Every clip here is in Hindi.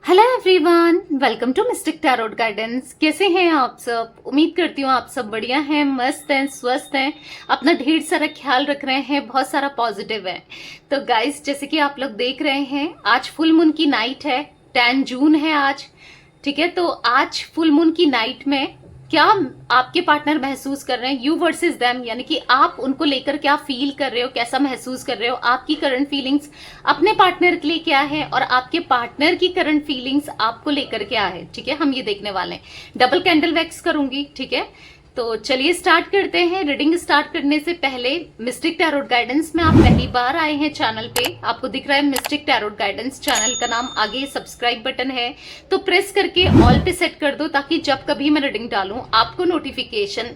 Hello everyone, welcome to mystic tarot guidance. कैसे हैं आप सब? उम्मीद करती हूँ आप सब बढ़िया हैं, मस्त हैं, स्वस्थ हैं, अपना ढेर सारा ख्याल रख रहे हैं, बहुत सारा पॉजिटिव है। तो गाइस, जैसे कि आप लोग देख रहे हैं, आज फुल मून की नाइट है, 10 जून है आज। ठीक है, तो आज फुल मून की नाइट में क्या आपके पार्टनर महसूस कर रहे हैं, यू वर्सेस देम, यानी कि आप उनको लेकर क्या फील कर रहे हो, कैसा महसूस कर रहे हो, आपकी करंट फीलिंग्स अपने पार्टनर के लिए क्या है और आपके पार्टनर की करंट फीलिंग्स आपको लेकर क्या है। ठीक है, हम ये देखने वाले हैं। डबल कैंडल वैक्स करूंगी। ठीक है, तो चलिए स्टार्ट करते हैं। रीडिंग स्टार्ट करने से पहले मिस्टिक टैरोट गाइडेंस में आप पहली बार आए हैं चैनल पे, आपको दिख रहा है मिस्टिक टैरोट गाइडेंस चैनल का नाम, आगे सब्सक्राइब बटन है तो प्रेस करके ऑल पे सेट कर दो, ताकि जब कभी मैं रीडिंग डालूं आपको नोटिफिकेशन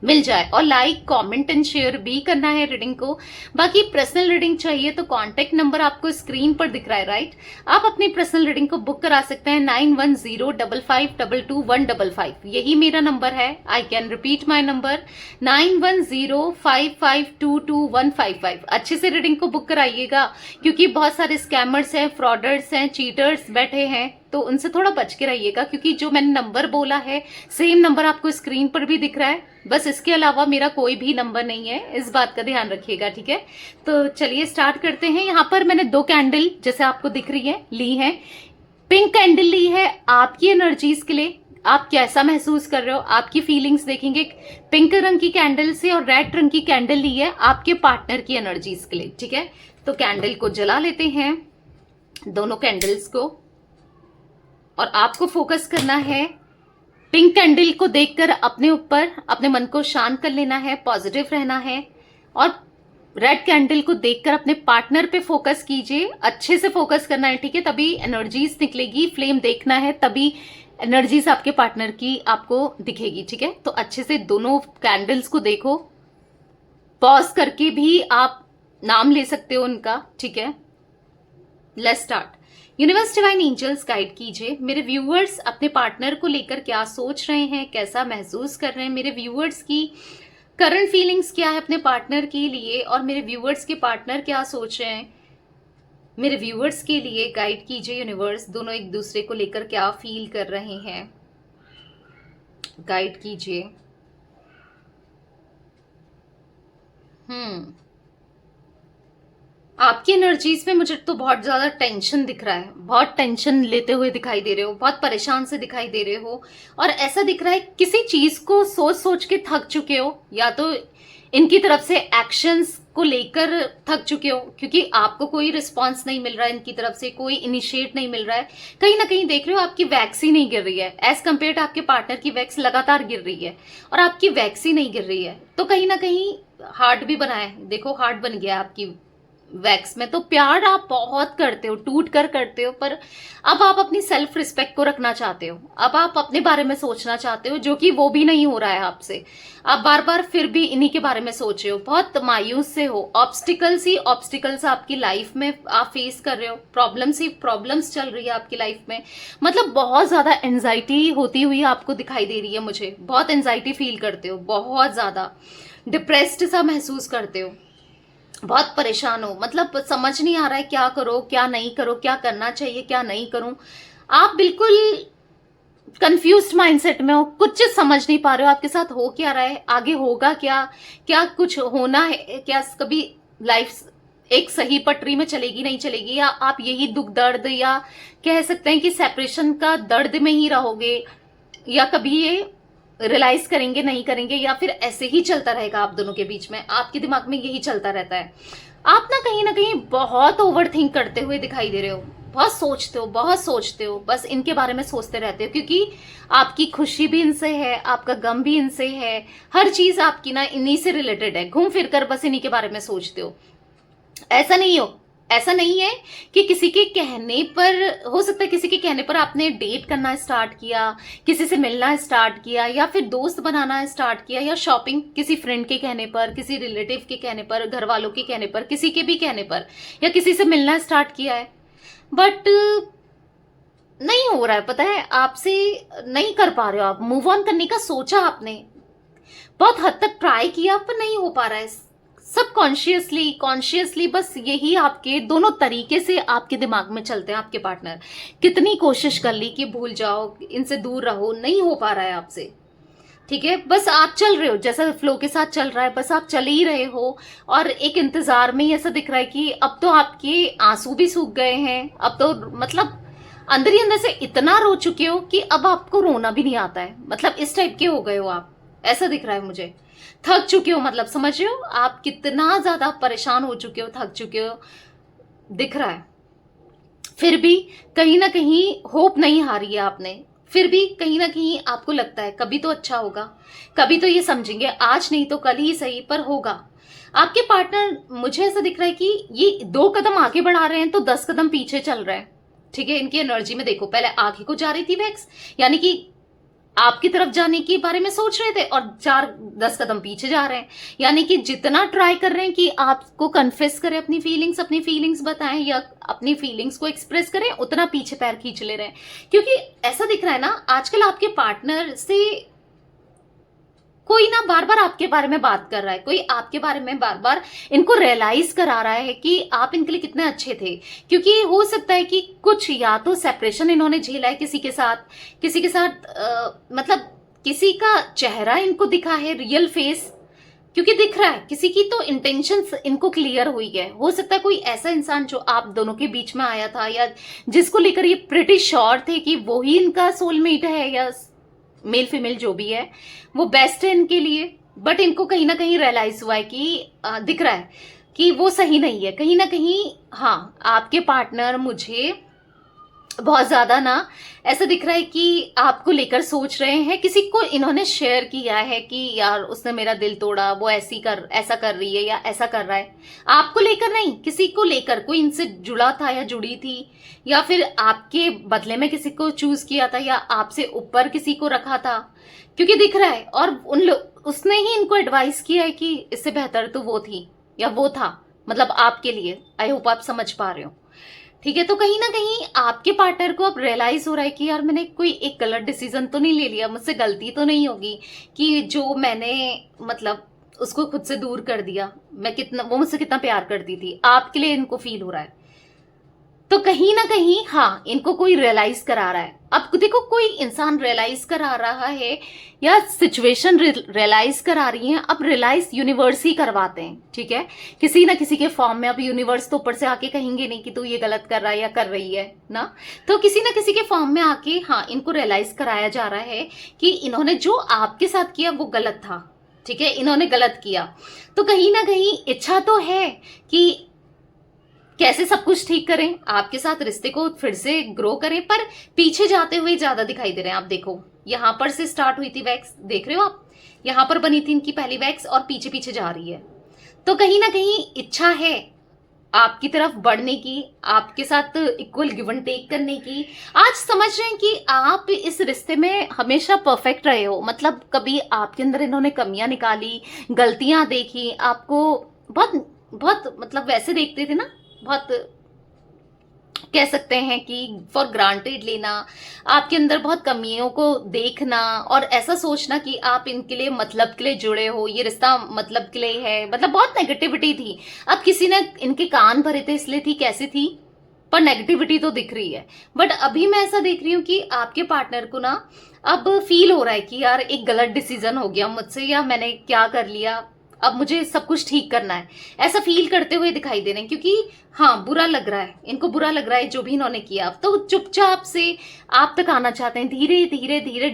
मिल जाए। और लाइक, कमेंट एंड शेयर भी करना है रीडिंग को। बाकी पर्सनल रीडिंग चाहिए तो कांटेक्ट नंबर आपको स्क्रीन पर दिख रहा है, राइट? आप अपनी पर्सनल रीडिंग को बुक करा सकते हैं 9105522155। यही मेरा नंबर है। I can repeat my number 9105522155। अच्छे से रीडिंग को बुक कराइएगा, क्योंकि बहुत सारे स्कैमर्स हैं, फ्रॉडर्स हैं, चीटर्स बैठे हैं, तो उनसे थोड़ा बच के रहिएगा। क्योंकि जो मैंने नंबर बोला है सेम नंबर आपको स्क्रीन पर भी दिख रहा है, बस इसके अलावा मेरा कोई भी नंबर नहीं है, इस बात का ध्यान रखिएगा। ठीक है, तो चलिए स्टार्ट करते हैं। यहाँ पर मैंने 2 कैंडल जैसे आपको दिख रही है ली है। पिंक कैंडल ली है आपकी एनर्जीज के लिए, आप कैसा महसूस कर रहे हो, आपकी फीलिंग्स देखेंगे पिंक रंग की कैंडल से। और रेड रंग की कैंडल ली है आपके पार्टनर की एनर्जीज के लिए। ठीक है, तो कैंडल को जला लेते हैं, दोनों कैंडल्स को, और आपको फोकस करना है पिंक कैंडल को देखकर अपने ऊपर, अपने मन को शांत कर लेना है, पॉजिटिव रहना है। और रेड कैंडल को देखकर अपने पार्टनर पे फोकस कीजिए, अच्छे से फोकस करना है। ठीक है, तभी एनर्जीज निकलेगी, फ्लेम देखना है, तभी एनर्जीज आपके पार्टनर की आपको दिखेगी। ठीक है, तो अच्छे से दोनों कैंडल्स को देखो, पॉज करके भी आप नाम ले सकते हो उनका। ठीक है, let's start. Universe divine angels guide कीजिए, मेरे व्यूअर्स अपने पार्टनर को लेकर क्या सोच रहे हैं, कैसा महसूस कर रहे हैं, मेरे व्यूअर्स की करंट फीलिंग्स क्या है अपने पार्टनर के लिए, और मेरे व्यूअर्स के पार्टनर क्या सोच रहे हैं मेरे व्यूअर्स के लिए। गाइड कीजिए यूनिवर्स, दोनों एक दूसरे को लेकर क्या फील कर रहे हैं, गाइड कीजिए। आपकी एनर्जीज में मुझे तो बहुत ज्यादा टेंशन दिख रहा है, बहुत टेंशन लेते हुए दिखाई दे रहे हो, बहुत परेशान से दिखाई दे रहे हो। और ऐसा दिख रहा है किसी चीज को सोच सोच के थक चुके हो, या तो इनकी तरफ से एक्शंस को लेकर थक चुके हो, क्योंकि आपको कोई रिस्पांस नहीं मिल रहा है, इनकी तरफ से कोई इनिशिएट नहीं मिल रहा है। कहीं ना कहीं देख रहे हो आपकी वैक्स ही नहीं गिर रही है, एज कम्पेयर टू आपके पार्टनर की वैक्स लगातार गिर रही है और आपकी वैक्स ही नहीं गिर रही है। तो कहीं ना कहीं हार्ट भी बना है, देखो हार्ट बन गया आपकी वैक्स में। तो प्यार आप बहुत करते हो, टूट कर करते हो, पर अब आप अपनी सेल्फ रिस्पेक्ट को रखना चाहते हो, अब आप अपने बारे में सोचना चाहते हो, जो कि वो भी नहीं हो रहा है आपसे। आप बार बार फिर भी इन्हीं के बारे में सोच रहे हो, बहुत मायूस से हो। ऑब्स्टिकल्स ही ऑब्स्टिकल्स आपकी लाइफ में आप फेस कर रहे हो, प्रॉब्लम्स ही प्रॉब्लम्स चल रही है आपकी लाइफ में। मतलब बहुत ज्यादा एंजाइटी होती हुई आपको दिखाई दे रही है मुझे, बहुत एंजाइटी फील करते हो, बहुत ज्यादा डिप्रेस्ड सा महसूस करते हो, बहुत परेशान हो। मतलब समझ नहीं आ रहा है क्या करो क्या नहीं करो, क्या करना चाहिए क्या नहीं करूं। आप बिल्कुल कंफ्यूज्ड माइंडसेट में हो, कुछ समझ नहीं पा रहे हो आपके साथ हो क्या रहा है, आगे होगा क्या, क्या कुछ होना है क्या, कभी लाइफ एक सही पटरी में चलेगी नहीं चलेगी, या आप यही दुख दर्द या कह सकते हैं कि सेपरेशन का दर्द में ही रहोगे, या कभी ये रियलाइज करेंगे नहीं करेंगे, या फिर ऐसे ही चलता रहेगा आप दोनों के बीच में। आपके दिमाग में यही चलता रहता है। आप ना कहीं बहुत ओवर थिंक करते हुए दिखाई दे रहे हो, बहुत सोचते हो, बहुत सोचते हो, बस इनके बारे में सोचते रहते हो, क्योंकि आपकी खुशी भी इनसे है, आपका गम भी इनसे है, हर चीज आपकी ना इन्हीं से रिलेटेड है। घूम फिर कर बस इन्हीं के बारे में सोचते हो। ऐसा नहीं है कि किसी के कहने पर, हो सकता है किसी के कहने पर आपने डेट करना स्टार्ट किया, किसी से मिलना स्टार्ट किया, या फिर दोस्त बनाना स्टार्ट किया, या शॉपिंग किसी फ्रेंड के कहने पर, किसी रिलेटिव के कहने पर, घर वालों के कहने पर, किसी के भी कहने पर, या किसी से मिलना स्टार्ट किया है, बट नहीं हो रहा है। पता है, आपसे नहीं कर पा रहे हो आप, मूव ऑन करने का सोचा आपने, बहुत हद तक ट्राई किया पर नहीं हो पा रहा है। सबकॉन्शियसली कॉन्शियसली बस यही आपके दोनों तरीके से आपके दिमाग में चलते हैं आपके पार्टनर। कितनी कोशिश कर ली कि भूल जाओ, इनसे दूर रहो, नहीं हो पा रहा है आपसे, ठीक है। बस आप चल रहे हो जैसा फ्लो के साथ चल रहा है, बस आप चल ही रहे हो और एक इंतजार में ही ऐसा दिख रहा है कि अब तो आपके आंसू भी सूख गए हैं, अब तो मतलब अंदर ही अंदर से इतना रो चुके हो कि अब आपको रोना भी नहीं आता है, मतलब इस टाइप के हो गए हो आप, ऐसा दिख रहा है मुझे। थक चुके हो, मतलब समझ रहे हो आप कितना ज्यादा परेशान हो चुके हो, थक चुके हो, दिख रहा है। फिर भी कहीं ना कहीं होप नहीं हारी है आपने, फिर भी कहीं ना कहीं आपको लगता है कभी तो अच्छा होगा, कभी तो ये समझेंगे, आज नहीं तो कल ही सही पर होगा। आपके पार्टनर मुझे ऐसा दिख रहा है कि ये 2 कदम आगे बढ़ा रहे हैं तो 10 कदम पीछे चल रहे हैं, ठीक है। इनकी एनर्जी में देखो, पहले आगे को जा रही थी वैक्स, यानी कि आपकी तरफ जाने के बारे में सोच रहे थे, और 4-10 कदम पीछे जा रहे हैं, यानी कि जितना ट्राई कर रहे हैं कि आपको कन्फेस करें अपनी फीलिंग्स बताएं या अपनी फीलिंग्स को एक्सप्रेस करें, उतना पीछे पैर खींच ले रहे हैं। क्योंकि ऐसा दिख रहा है ना आजकल आपके पार्टनर से कोई ना बार बार आपके बारे में बात कर रहा है, कोई आपके बारे में बार बार इनको रियलाइज करा रहा है कि आप इनके लिए कितने अच्छे थे। क्योंकि हो सकता है कि कुछ या तो सेपरेशन इन्होंने झेला है किसी के साथ, मतलब किसी का चेहरा इनको दिखा है, रियल फेस, क्योंकि दिख रहा है किसी की तो इंटेंशंस इनको क्लियर हुई है। हो सकता है कोई ऐसा इंसान जो आप दोनों के बीच में आया था, या जिसको लेकर ये प्रिटी श्योर थे कि वो ही इनका सोलमेट है, या मेल फीमेल जो भी है वो बेस्ट है इनके लिए, बट इनको कहीं ना कहीं रियलाइज हुआ है कि दिख रहा है कि वो सही नहीं है कहीं ना कहीं। हाँ, आपके पार्टनर मुझे बहुत ज्यादा ना ऐसा दिख रहा है कि आपको लेकर सोच रहे हैं, किसी को इन्होंने शेयर किया है कि यार उसने मेरा दिल तोड़ा, वो ऐसा कर रही है या ऐसा कर रहा है। आपको लेकर नहीं, किसी को लेकर, कोई इनसे जुड़ा था या जुड़ी थी, या फिर आपके बदले में किसी को चूज किया था, या आपसे ऊपर किसी को रखा था, क्योंकि दिख रहा है। और उसने ही इनको एडवाइस किया है कि इससे बेहतर तो वो थी या वो था, मतलब आपके लिए। आई होप आप समझ पा रहे हो, ठीक है। तो कहीं ना कहीं आपके पार्टनर को अब रियलाइज हो रहा है कि यार मैंने कोई एक गलत डिसीजन तो नहीं ले लिया, मुझसे गलती तो नहीं होगी कि जो मैंने मतलब उसको खुद से दूर कर दिया। वो मुझसे कितना प्यार करती थी, आपके लिए इनको फील हो रहा है। तो कहीं ना कहीं हाँ, इनको कोई रियलाइज करा रहा है। अब देखो, कोई इंसान रियलाइज करा रहा है या सिचुएशन रियलाइज करा रही है, अब रियलाइज यूनिवर्स ही करवाते हैं, ठीक है, किसी ना किसी के फॉर्म में। अब यूनिवर्स तो ऊपर से आके कहेंगे नहीं कि तू ये गलत कर रहा है या कर रही है ना, तो किसी ना किसी के फॉर्म में आके हाँ इनको रियलाइज कराया जा रहा है कि इन्होंने जो आपके साथ किया वो गलत था, ठीक है, इन्होंने गलत किया। तो कहीं ना कहीं इच्छा तो है कि कैसे सब कुछ ठीक करें, आपके साथ रिश्ते को फिर से ग्रो करें, पर पीछे जाते हुए ज्यादा दिखाई दे रहे हैं। आप देखो, यहां पर से स्टार्ट हुई थी वैक्स, देख रहे हो आप, यहां पर बनी थी इनकी पहली वैक्स और पीछे पीछे जा रही है। तो कहीं ना कहीं इच्छा है आपकी तरफ बढ़ने की, आपके साथ इक्वल गिव एंड टेक करने की। आज समझ रहे हैं कि आप इस रिश्ते में हमेशा परफेक्ट रहे हो, मतलब कभी आपके अंदर इन्होंने कमियां निकाली, गलतियां देखी, आपको बहुत बहुत मतलब वैसे देखते थे ना, बहुत कह सकते हैं कि फॉर ग्रांटेड लेना, आपके अंदर बहुत कमियों को देखना और ऐसा सोचना कि आप इनके लिए मतलब के लिए जुड़े हो, ये रिश्ता मतलब के लिए है, मतलब बहुत नेगेटिविटी थी। अब किसी ने इनके कान भरे थे इसलिए थी, कैसी थी, पर नेगेटिविटी तो दिख रही है। बट अभी मैं ऐसा देख रही हूँ कि आपके पार्टनर को ना अब फील हो रहा है कि यार एक गलत डिसीजन हो गया मुझसे, या मैंने क्या कर लिया, अब मुझे सब कुछ ठीक करना है, ऐसा फील करते हुए दिखाई दे रहे हैं। क्योंकि हाँ, बुरा लग रहा है इनको, बुरा लग रहा है जो भी इन्होंने किया। तो चुपचाप से आप तक आना चाहते हैं, धीरे धीरे धीरे,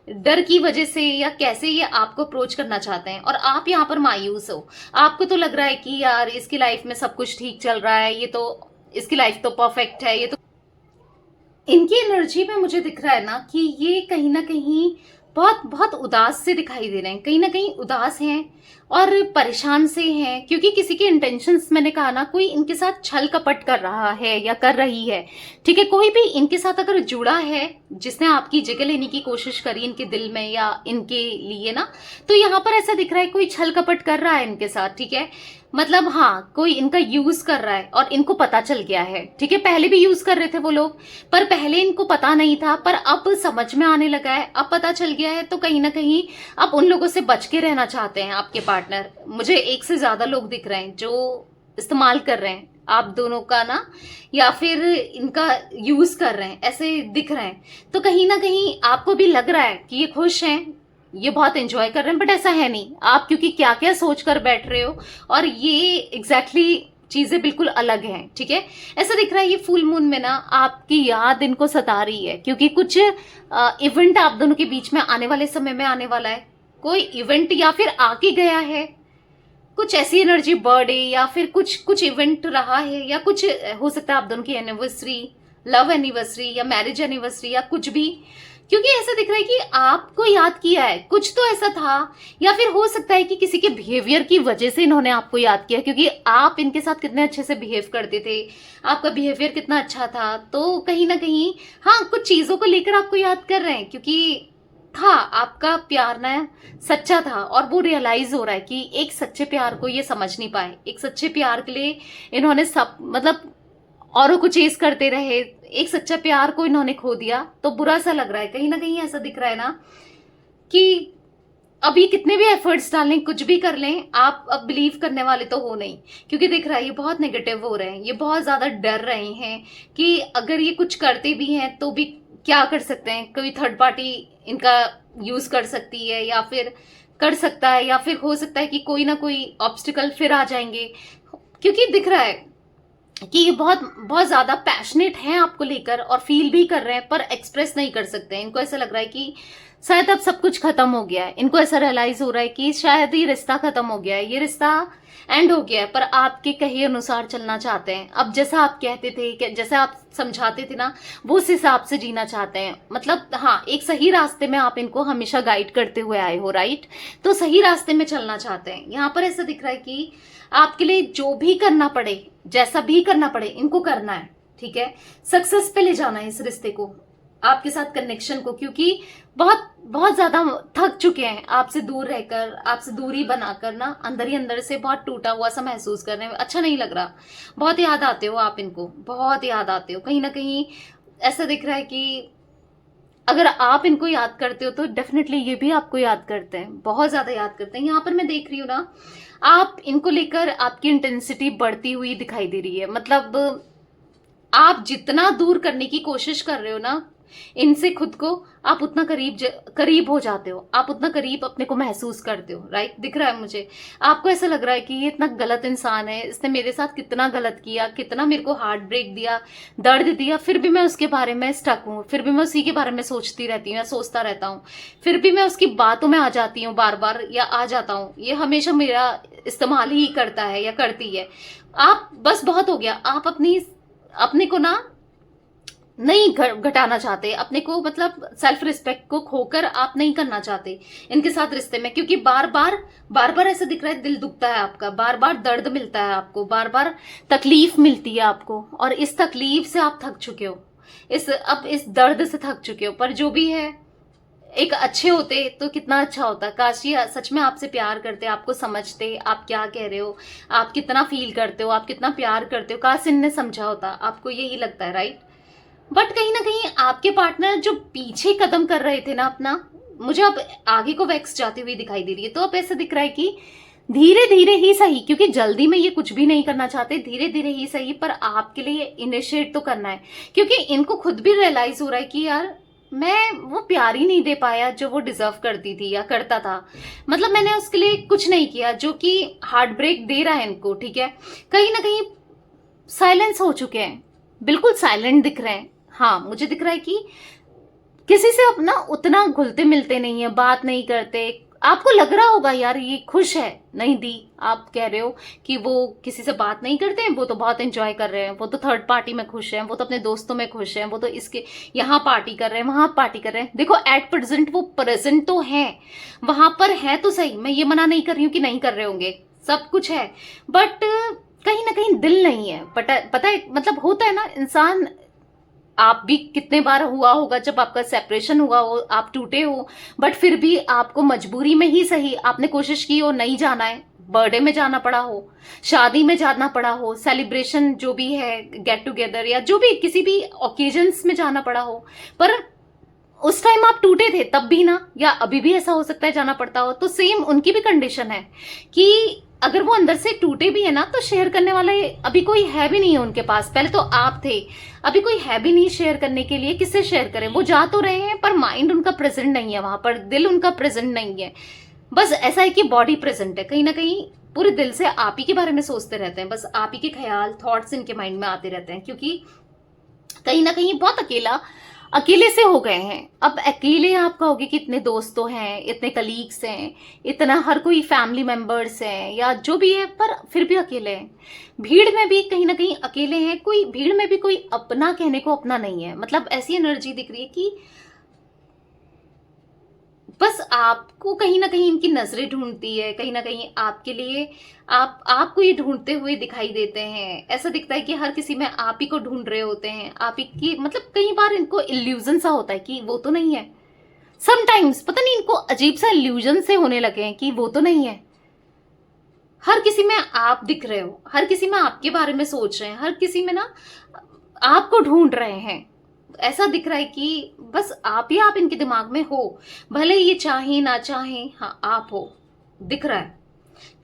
डर की वजह से या कैसे ये आपको अप्रोच करना चाहते हैं। और आप यहाँ पर मायूस हो, आपको तो लग रहा है कि यार इसकी लाइफ में सब कुछ ठीक चल रहा है, ये तो इसकी लाइफ तो परफेक्ट है। ये तो इनकी एनर्जी में मुझे दिख रहा है ना कि ये कहीं ना कहीं बहुत बहुत उदास से दिखाई दे रहे हैं, कहीं ना कहीं उदास हैं और परेशान से हैं। क्योंकि किसी के इंटेंशंस, मैंने कहा ना, कोई इनके साथ छल कपट कर रहा है या कर रही है, ठीक है। कोई भी इनके साथ अगर जुड़ा है, जिसने आपकी जगह लेने की कोशिश करी इनके दिल में या इनके लिए ना, तो यहाँ पर ऐसा दिख रहा है कोई छल कपट कर रहा है इनके साथ, ठीक है। मतलब हाँ, कोई इनका यूज कर रहा है और इनको पता चल गया है, ठीक है। पहले भी यूज कर रहे थे वो लोग, पर पहले इनको पता नहीं था, पर अब समझ में आने लगा है, अब पता चल गया है, तो कहीं ना कहीं अब उन लोगों से बच के रहना चाहते हैं आपके पार्टनर। मुझे एक से ज्यादा लोग दिख रहे हैं जो इस्तेमाल कर रहे हैं आप दोनों का ना, या फिर इनका यूज कर रहे हैं, ऐसे दिख रहे हैं। तो कहीं ना कहीं आपको भी लग रहा है कि ये खुश हैं, ये बहुत एंजॉय कर रहे हैं, बट ऐसा है नहीं। आप क्योंकि क्या क्या सोच कर बैठ रहे हो, और ये एग्जैक्टली चीजें बिल्कुल अलग हैं, ठीक है। ऐसा दिख रहा है ये फुल मून में ना आपकी याद इनको सता रही है, क्योंकि कुछ इवेंट आप दोनों के बीच में आने वाले समय में आने वाला है। कोई इवेंट या फिर आके गया है, कुछ ऐसी एनर्जी, बर्थडे या फिर कुछ इवेंट रहा है, या कुछ हो सकता है आप दोनों की एनिवर्सरी, लव एनिवर्सरी या मैरिज एनिवर्सरी या कुछ भी। क्योंकि ऐसा दिख रहा है कि आपको याद किया है, कुछ तो ऐसा था। या फिर हो सकता है कि किसी के बिहेवियर की वजह से इन्होंने आपको याद किया, क्योंकि आप इनके साथ कितने अच्छे से बिहेव करते थे, आपका बिहेवियर कितना अच्छा था। तो कहीं ना कहीं हाँ, कुछ चीजों को लेकर आपको याद कर रहे हैं, क्योंकि था आपका प्यार ना सच्चा था, और वो रियलाइज हो रहा है कि एक सच्चे प्यार को ये समझ नहीं पाए। एक सच्चे प्यार के लिए इन्होंने सब मतलब औरों को चेस करते रहे, एक सच्चा प्यार को इन्होंने खो दिया, तो बुरा सा लग रहा है। कहीं ना कहीं ऐसा दिख रहा है ना कि अभी कितने भी एफर्ट्स डालें, कुछ भी कर लें, आप अब बिलीव करने वाले तो हो नहीं। क्योंकि दिख रहा है ये बहुत नेगेटिव हो रहे हैं, ये बहुत ज्यादा डर रहे हैं कि अगर ये कुछ करते भी हैं तो भी क्या कर सकते हैं, कोई थर्ड पार्टी इनका यूज कर सकती है, या फिर कर सकता है, या फिर हो सकता है कि कोई ना कोई ऑब्स्टिकल फिर आ जाएंगे। क्योंकि दिख रहा है कि ये बहुत बहुत ज्यादा पैशनेट हैं आपको लेकर, और फील भी कर रहे हैं, पर एक्सप्रेस नहीं कर सकते। इनको ऐसा लग रहा है कि शायद अब सब कुछ खत्म हो गया है। इनको ऐसा रियलाइज हो रहा है कि शायद ये रिश्ता खत्म हो गया है, ये रिश्ता एंड हो गया है, पर आपके कहे अनुसार चलना चाहते हैं। अब जैसा आप कहते थे, जैसा आप समझाते थे ना, वो उस हिसाब से जीना चाहते हैं। मतलब हाँ, एक सही रास्ते में आप इनको हमेशा गाइड करते हुए आए हो, राइट। तो सही रास्ते में चलना चाहते हैं। यहाँ पर ऐसा दिख रहा है कि आपके लिए जो भी करना पड़े, जैसा भी करना पड़े, इनको करना है, ठीक है। सक्सेस पे ले जाना है इस रिश्ते को, आपके साथ कनेक्शन को, क्योंकि बहुत बहुत ज्यादा थक चुके हैं आपसे दूर रहकर, आपसे दूरी बनाकर ना, अंदर ही अंदर से बहुत टूटा हुआ सा महसूस कर रहे हैं। अच्छा नहीं लग रहा, बहुत याद आते हो आप इनको, बहुत याद आते हो। कहीं ना कहीं ऐसा दिख रहा है कि अगर आप इनको याद करते हो तो डेफिनेटली ये भी आपको याद करते हैं, बहुत ज्यादा याद करते हैं। यहाँ पर मैं देख रही हूँ ना, आप इनको लेकर आपकी इंटेंसिटी बढ़ती हुई दिखाई दे रही है। मतलब आप जितना दूर करने की कोशिश कर रहे हो ना इनसे खुद को, आप उतना करीब हो जाते हो, आप उतना करीब अपने को महसूस करते हो, राइट। दिख रहा है मुझे, आपको ऐसा लग रहा है कि ये इतना गलत इंसान है, इसने मेरे साथ कितना गलत किया, कितना मेरे को हार्ट ब्रेक दिया, दर्द दिया, फिर भी मैं उसके बारे में स्टक हूँ, फिर भी मैं उसी के बारे में सोचती रहती हूँ या सोचता रहता हूँ, फिर भी मैं उसकी बातों में आ जाती हूँ बार बार, या आ जाता हूँ। ये हमेशा मेरा इस्तेमाल ही करता है या करती है। आप बस बहुत हो गया, आप अपने को ना नहीं घटाना चाहते, अपने को मतलब सेल्फ रिस्पेक्ट को खोकर आप नहीं करना चाहते इनके साथ रिश्ते में। क्योंकि बार बार ऐसा दिख रहा है, दिल दुखता है आपका, बार बार दर्द मिलता है आपको, बार बार तकलीफ मिलती है आपको, और इस तकलीफ से आप थक चुके हो, अब इस दर्द से थक चुके हो। पर जो भी है, एक अच्छे होते तो कितना अच्छा होता। काश ये सच में आपसे प्यार करते, आपको समझते, आप क्या कह रहे हो, आप कितना फील करते हो, आप कितना प्यार करते हो, काश इनने समझा होता। आपको यही लगता है, राइट। बट कहीं ना कहीं आपके पार्टनर जो पीछे कदम कर रहे थे ना अपना, मुझे अब आगे को वैक्स जाती हुई दिखाई दे रही है। तो अब ऐसा दिख रहा है कि धीरे धीरे ही सही, क्योंकि जल्दी में ये कुछ भी नहीं करना चाहते, धीरे धीरे ही सही, पर आपके लिए इनिशिएट तो करना है। क्योंकि इनको खुद भी रियलाइज हो रहा है कि यार मैं वो प्यार ही नहीं दे पाया जो वो डिजर्व करती थी या करता था। मतलब मैंने उसके लिए कुछ नहीं किया, जो कि हार्ट ब्रेक दे रहा है इनको, ठीक है। कहीं ना कहीं साइलेंस हो चुके हैं, बिल्कुल साइलेंट दिख रहे हैं। हाँ, मुझे दिख रहा है कि किसी से अपना उतना घुलते मिलते नहीं है, बात नहीं करते। आपको लग रहा होगा यार ये खुश है, नहीं दी, आप कह रहे हो कि वो किसी से बात नहीं करते हैं, वो तो बहुत एंजॉय कर रहे हैं, वो तो थर्ड पार्टी में खुश हैं, वो तो अपने दोस्तों में खुश हैं, वो तो इसके यहाँ पार्टी कर रहे हैं, वहां पार्टी कर रहे हैं। देखो एट प्रेजेंट वो प्रेजेंट तो है, वहां पर है तो सही, मैं ये मना नहीं कर रही हूँ कि नहीं कर रहे होंगे, सब कुछ है, बट कहीं ना कहीं दिल नहीं है। पता है, मतलब होता है ना इंसान, आप भी कितने बार हुआ होगा जब आपका सेपरेशन हुआ हो, आप टूटे हो, बट फिर भी आपको मजबूरी में ही सही आपने कोशिश की हो नहीं जाना है, बर्थडे में जाना पड़ा हो, शादी में जाना पड़ा हो, सेलिब्रेशन जो भी है, गेट टुगेदर या जो भी किसी भी ओकेजन्स में जाना पड़ा हो, पर उस टाइम आप टूटे थे तब भी ना, या अभी भी ऐसा हो सकता है जाना पड़ता हो, तो सेम उनकी भी कंडीशन है कि अगर वो अंदर से टूटे भी है ना, तो शेयर करने वाला अभी कोई है भी नहीं है उनके पास। पहले तो आप थे, अभी कोई है भी नहीं शेयर करने के लिए, किससे शेयर करें? वो जा तो रहे हैं पर माइंड उनका प्रेजेंट नहीं है वहां पर, दिल उनका प्रेजेंट नहीं है। बस ऐसा है कि बॉडी प्रेजेंट है, कहीं ना कहीं पूरे दिल से आप ही के बारे में सोचते रहते हैं, बस आप ही के ख्याल थॉट्स इनके माइंड में आते रहते हैं, क्योंकि कहीं ना कहीं बहुत अकेले से हो गए हैं। अब अकेले आप कहोगे कि इतने दोस्तों हैं, इतने कलीग्स हैं, इतना हर कोई फैमिली मेंबर्स हैं या जो भी है, पर फिर भी अकेले हैं। भीड़ में भी कहीं ना कहीं अकेले हैं, कोई भीड़ में भी कोई अपना कहने को अपना नहीं है। मतलब ऐसी एनर्जी दिख रही है कि बस आपको कहीं ना कहीं इनकी नजरें ढूंढती है, कहीं ना कहीं आपके लिए आपको ये ढूंढते हुए दिखाई देते हैं। ऐसा दिखता है कि हर किसी में आप ही को ढूंढ रहे होते हैं, आप ही की, मतलब कई बार इनको इल्यूजन सा होता है कि वो तो नहीं है। समटाइम्स पता नहीं इनको अजीब सा इल्यूजन से होने लगे हैं कि वो तो नहीं है। हर किसी में आप दिख रहे हो, हर किसी में आपके बारे में सोच रहे हैं, हर किसी में ना आपको ढूंढ रहे हैं। ऐसा दिख रहा है कि बस आप ही आप इनके दिमाग में हो, भले ये चाहे ना चाहे, हाँ आप हो, दिख रहा है।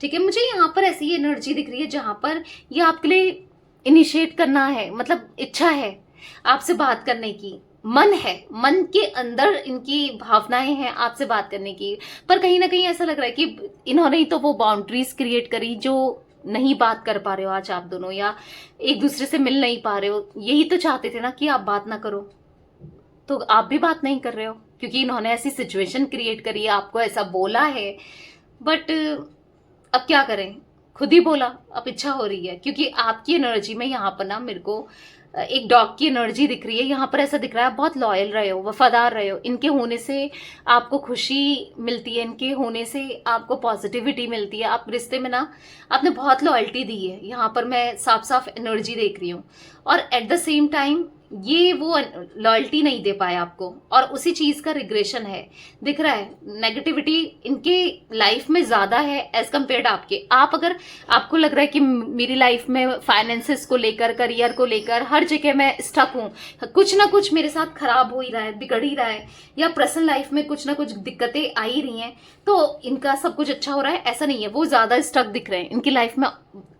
ठीक है, मुझे यहाँ पर ऐसी एनर्जी दिख रही है जहां पर ये आपके लिए इनिशिएट करना है, मतलब इच्छा है आपसे बात करने की, मन है, मन के अंदर इनकी भावनाएं हैं आपसे बात करने की। पर कहीं ना कहीं ऐसा लग रहा है कि इन्होंने ही तो वो बाउंड्रीज क्रिएट करी जो नहीं बात कर पा रहे हो आज आप दोनों, या एक दूसरे से मिल नहीं पा रहे हो। यही तो चाहते थे ना कि आप बात ना करो, तो आप भी बात नहीं कर रहे हो क्योंकि इन्होंने ऐसी सिचुएशन क्रिएट करी है, आपको ऐसा बोला है। बट अब क्या करें, खुद ही बोला, अब इच्छा हो रही है, क्योंकि आपकी एनर्जी में यहाँ पर ना मेरे को एक डॉग की एनर्जी दिख रही है। यहाँ पर ऐसा दिख रहा है बहुत लॉयल रहे हो, वफादार रहे हो, इनके होने से आपको खुशी मिलती है, इनके होने से आपको पॉजिटिविटी मिलती है। आप रिश्ते में ना आपने बहुत लॉयल्टी दी है, यहाँ पर मैं साफ साफ एनर्जी देख रही हूँ। और एट द सेम टाइम ये वो लॉयल्टी नहीं दे पाए आपको, और उसी चीज का रिग्रेशन है, दिख रहा है। नेगेटिविटी इनके लाइफ में ज्यादा है एज कम्पेयर्ड आपके। आप अगर आपको लग रहा है कि मेरी लाइफ में फाइनेंसेस को लेकर, करियर को लेकर हर जगह मैं स्टक हूँ, कुछ ना कुछ मेरे साथ खराब हो ही रहा है, बिगड़ ही रहा है, या पर्सनल लाइफ में कुछ ना कुछ दिक्कतें आ ही रही हैं, तो इनका सब कुछ अच्छा हो रहा है, ऐसा नहीं है। वो ज्यादा स्टक दिख रहे हैं, इनकी लाइफ में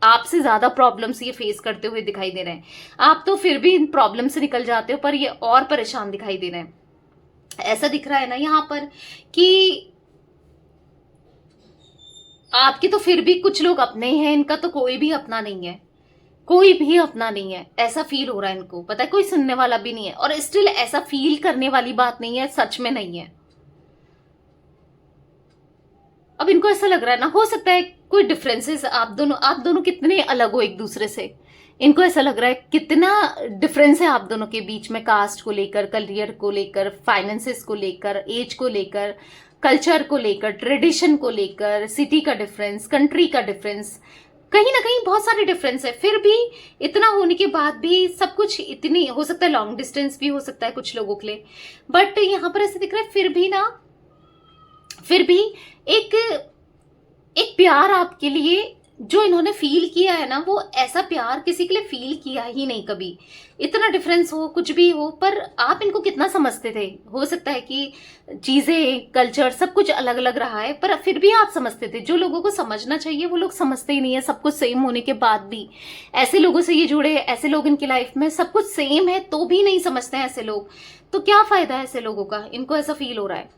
आपसे ज्यादा प्रॉब्लम्स ये फेस करते हुए दिखाई दे रहे हैं। आप तो फिर भी इन प्रॉब्लम से निकल जाते हो, पर ये और परेशान दिखाई दे रहे हैं। ऐसा दिख रहा है ना यहाँ पर कि आपके तो फिर भी कुछ लोग अपने हैं, इनका तो कोई भी अपना नहीं है, कोई भी अपना नहीं है, ऐसा फील हो रहा है इनको। पता है कोई सुनने वाला भी नहीं है, और स्टिल ऐसा फील करने वाली बात नहीं है, सच में नहीं है। अब इनको ऐसा लग रहा है ना, हो सकता है कोई डिफरेंसेस, आप दोनों कितने अलग हो एक दूसरे से, इनको ऐसा लग रहा है कितना डिफरेंस है आप दोनों के बीच में, कास्ट को लेकर, करियर को लेकर, फाइनेंसेस को लेकर, एज को लेकर, कल्चर को लेकर, ट्रेडिशन को लेकर, सिटी का डिफरेंस, कंट्री का डिफरेंस, कहीं ना कहीं बहुत सारे डिफरेंस है। फिर भी इतना होने के बाद भी सब कुछ, इतनी हो सकता है लॉन्ग डिस्टेंस भी हो सकता है कुछ लोगों के लिए, बट यहाँ पर ऐसे दिख रहा है फिर भी एक प्यार आपके लिए जो इन्होंने फील किया है ना, वो ऐसा प्यार किसी के लिए फील किया ही नहीं कभी। इतना डिफरेंस हो, कुछ भी हो, पर आप इनको कितना समझते थे। हो सकता है कि चीजें, कल्चर सब कुछ अलग अलग रहा है, पर फिर भी आप समझते थे। जो लोगों को समझना चाहिए वो लोग समझते ही नहीं है, सब कुछ सेम होने के बाद भी। ऐसे लोगों से ये जुड़े, ऐसे लोग इनकी लाइफ में, सब कुछ सेम है तो भी नहीं समझते हैं ऐसे लोग, तो क्या फायदा है ऐसे लोगों का। इनको ऐसा फील हो रहा है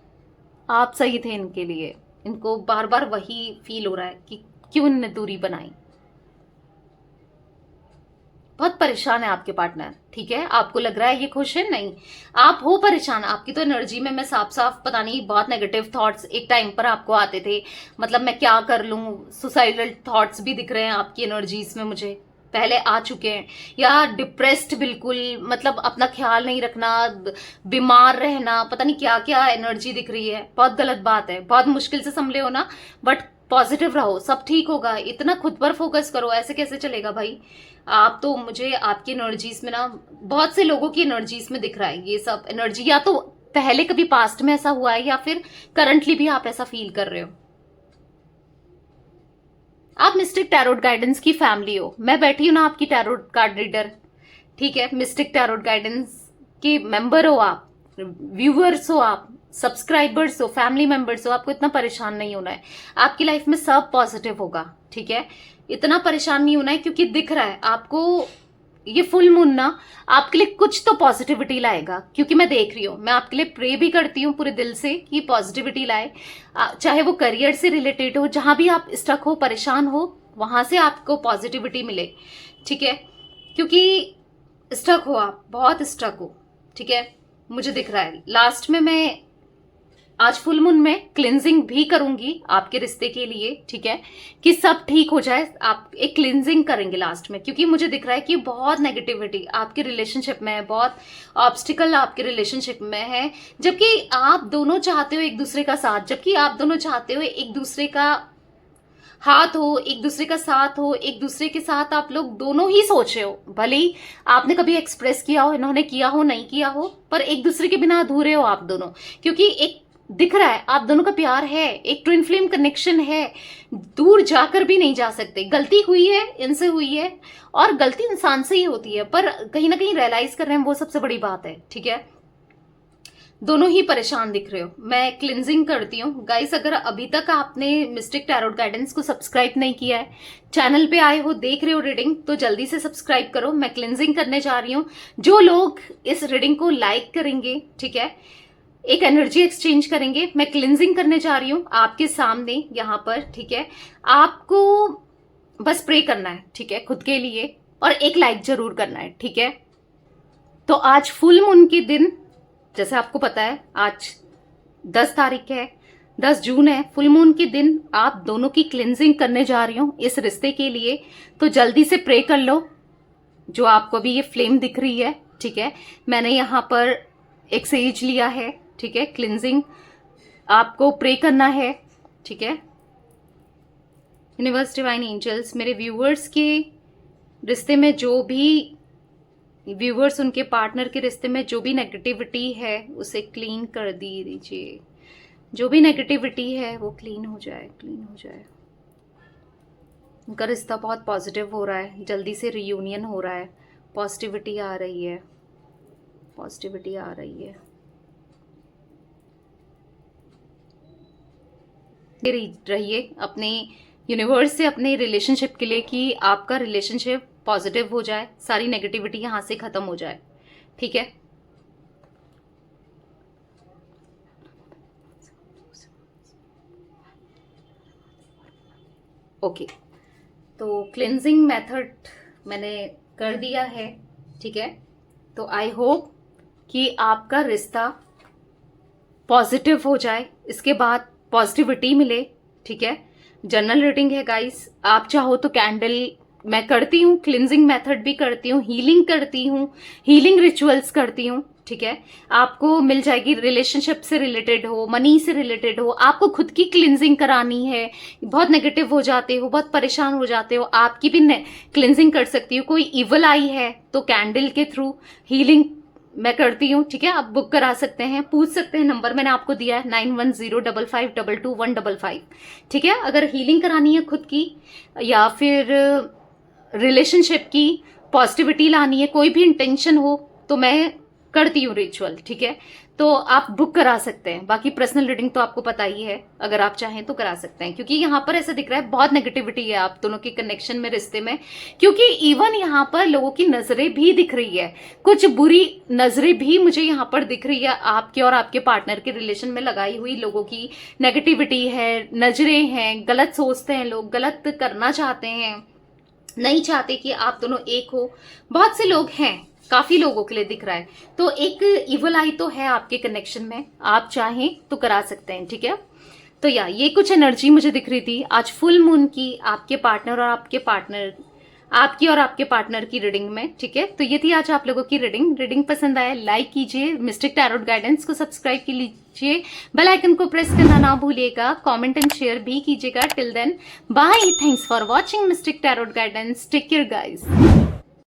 आप सही थे इनके लिए, इनको बार बार वही फील हो रहा है कि क्यों इनने दूरी बनाई। बहुत परेशान है आपके पार्टनर, ठीक है। आपको लग रहा है ये खुश है, नहीं, आप हो परेशान। आपकी तो एनर्जी में मैं साफ साफ, पता नहीं, बहुत नेगेटिव थॉट्स एक टाइम पर आपको आते थे, मतलब मैं क्या कर लूं, सुसाइडल थॉट्स भी दिख रहे हैं आपकी एनर्जीज में, मुझे पहले आ चुके हैं। या डिप्रेस्ड बिल्कुल, मतलब अपना ख्याल नहीं रखना, बीमार रहना, पता नहीं क्या क्या एनर्जी दिख रही है। बहुत गलत बात है, बहुत मुश्किल से संभले हो ना, बट पॉजिटिव रहो, सब ठीक होगा। इतना खुद पर फोकस करो, ऐसे कैसे चलेगा भाई। आप तो, मुझे आपकी एनर्जीज में ना, बहुत से लोगों की एनर्जीज में दिख रहा है ये सब एनर्जी। या तो पहले कभी पास्ट में ऐसा हुआ है, या फिर करंटली भी आप ऐसा फील कर रहे हो। आप मिस्टिक टैरोट गाइडेंस की फैमिली हो, मैं बैठी हूं ना आपकी टैरोट कार्ड रीडर, ठीक है। मिस्टिक टैरोट गाइडेंस के मेंबर हो आप, व्यूअर्स हो आप, सब्सक्राइबर्स हो, फैमिली मेंबर्स हो, आपको इतना परेशान नहीं होना है। आपकी लाइफ में सब पॉजिटिव होगा, ठीक है। इतना परेशान नहीं होना है, क्योंकि दिख रहा है आपको ये फुल मून ना आपके लिए कुछ तो पॉजिटिविटी लाएगा, क्योंकि मैं देख रही हूँ। मैं आपके लिए प्रे भी करती हूँ पूरे दिल से कि पॉजिटिविटी लाए, चाहे वो करियर से रिलेटेड हो, जहां भी आप स्टक हो, परेशान हो, वहां से आपको पॉजिटिविटी मिले, ठीक है। क्योंकि स्टक हो, आप बहुत स्टक हो, ठीक है। मुझे दिख रहा है लास्ट में मैं आज फुल मून में क्लिनजिंग भी करूंगी आपके रिश्ते के लिए, ठीक है, कि सब ठीक हो जाए। आप एक क्लिनजिंग करेंगे लास्ट में, क्योंकि मुझे दिख रहा है कि बहुत नेगेटिविटी आपके रिलेशनशिप में है, बहुत ऑब्स्टिकल आपके रिलेशनशिप में है, जबकि आप दोनों चाहते हो एक दूसरे का साथ, जबकि आप दोनों चाहते हो एक दूसरे का हाथ हो, एक दूसरे का साथ हो, एक दूसरे के साथ आप लोग दोनों ही सोच रहे हो। भले ही आपने कभी एक्सप्रेस किया हो, इन्होंने किया हो, नहीं किया हो, पर एक दूसरे के बिना अधूरे हो आप दोनों, क्योंकि एक दिख रहा है आप दोनों का प्यार है, एक ट्विन फ्लेम कनेक्शन है, दूर जाकर भी नहीं जा सकते। गलती हुई है, इनसे हुई है, और गलती इंसान से ही होती है, पर कहीं ना कहीं रियलाइज कर रहे हैं, वो सबसे बड़ी बात है, ठीक है। दोनों ही परेशान दिख रहे हो। मैं क्लिनजिंग करती हूँ गाइस। अगर अभी तक आपने मिस्टिक टैरोट गाइडेंस को सब्सक्राइब नहीं किया है, चैनल पे आए हो, देख रहे हो रीडिंग, तो जल्दी से सब्सक्राइब करो। मैं क्लिनजिंग करने जा रही हूँ। जो लोग इस रीडिंग को लाइक करेंगे, ठीक है, एक एनर्जी एक्सचेंज करेंगे। मैं क्लिनजिंग करने जा रही हूँ आपके सामने यहाँ पर, ठीक है। आपको बस प्रे करना है, ठीक है, खुद के लिए, और एक लाइक जरूर करना है, ठीक है। तो आज फुल मून के दिन, जैसे आपको पता है आज 10 तारीख है, 10 जून है, फुल मून के दिन आप दोनों की क्लिनजिंग करने जा रही हूँ इस रिश्ते के लिए। तो जल्दी से प्रे कर लो। जो आपको भी ये फ्लेम दिख रही है, ठीक है, मैंने यहाँ पर एक सेज लिया है, ठीक है। क्लिनजिंग आपको प्रे करना है, ठीक है। यूनिवर्स, डिवाइन एंजल्स, मेरे व्यूअर्स के रिश्ते में जो भी व्यूअर्स, उनके पार्टनर के रिश्ते में जो भी नेगेटिविटी है उसे क्लीन कर दीजिए। जो भी नेगेटिविटी है वो क्लीन हो जाए, क्लीन हो जाए। उनका रिश्ता बहुत पॉजिटिव हो रहा है, जल्दी से रियूनियन हो रहा है, पॉजिटिविटी आ रही है, पॉजिटिविटी आ रही है। रहिए अपने यूनिवर्स से अपने रिलेशनशिप के लिए कि आपका रिलेशनशिप पॉजिटिव हो जाए, सारी नेगेटिविटी यहां से खत्म हो जाए, ठीक है। ओके, तो क्लिनजिंग मेथड मैंने कर दिया है, ठीक है। तो आई होप कि आपका रिश्ता पॉजिटिव हो जाए, इसके बाद पॉजिटिविटी मिले, ठीक है। जनरल रीडिंग है गाइस। आप चाहो तो कैंडल मैं करती हूँ, क्लिनजिंग मेथड भी करती हूँ, हीलिंग करती हूँ, हीलिंग रिचुअल्स करती हूँ, ठीक है। आपको मिल जाएगी, रिलेशनशिप से रिलेटेड हो, मनी से रिलेटेड हो, आपको खुद की क्लिनजिंग करानी है, बहुत नेगेटिव हो जाते हो, बहुत परेशान हो जाते हो, आपकी भी क्लिनजिंग कर सकती हो। कोई इवल आई है तो कैंडल के थ्रू हीलिंग मैं करती हूँ, ठीक है। आप बुक करा सकते हैं, पूछ सकते हैं, नंबर मैंने आपको दिया है 9105522155, ठीक है। अगर हीलिंग करानी है खुद की या फिर रिलेशनशिप की, पॉजिटिविटी लानी है, कोई भी इंटेंशन हो, तो मैं करती हूँ रिचुअल, ठीक है। तो आप बुक करा सकते हैं। बाकी पर्सनल रीडिंग तो आपको पता ही है, अगर आप चाहें तो करा सकते हैं, क्योंकि यहाँ पर ऐसा दिख रहा है बहुत नेगेटिविटी है आप दोनों के कनेक्शन में, रिश्ते में। क्योंकि इवन यहाँ पर लोगों की नजरें भी दिख रही है, कुछ बुरी नजरें भी मुझे यहाँ पर दिख रही है आपके और आपके पार्टनर के रिलेशन में लगाई हुई। लोगों की नेगेटिविटी है, नजरें हैं, गलत सोचते हैं लोग, गलत करना चाहते हैं, नहीं चाहते कि आप दोनों एक हो। बहुत से लोग हैं, काफी लोगों के लिए दिख रहा है। तो एक इवल आई तो है आपके कनेक्शन में, आप चाहें तो करा सकते हैं, ठीक है। तो ये कुछ एनर्जी मुझे दिख रही थी आज फुल मून की, आपके पार्टनर और आपके पार्टनर, आपकी और आपके पार्टनर की रीडिंग में, ठीक है। तो ये थी आज आप लोगों की रीडिंग पसंद आए लाइक कीजिए, मिस्टिक टैरोट गाइडेंस को सब्सक्राइब कीजिए, बेल आइकन को प्रेस करना ना भूलिएगा, कमेंट एंड शेयर भी कीजिएगा। Till then bye, thanks for watching mystic tarot guidance, take care guys.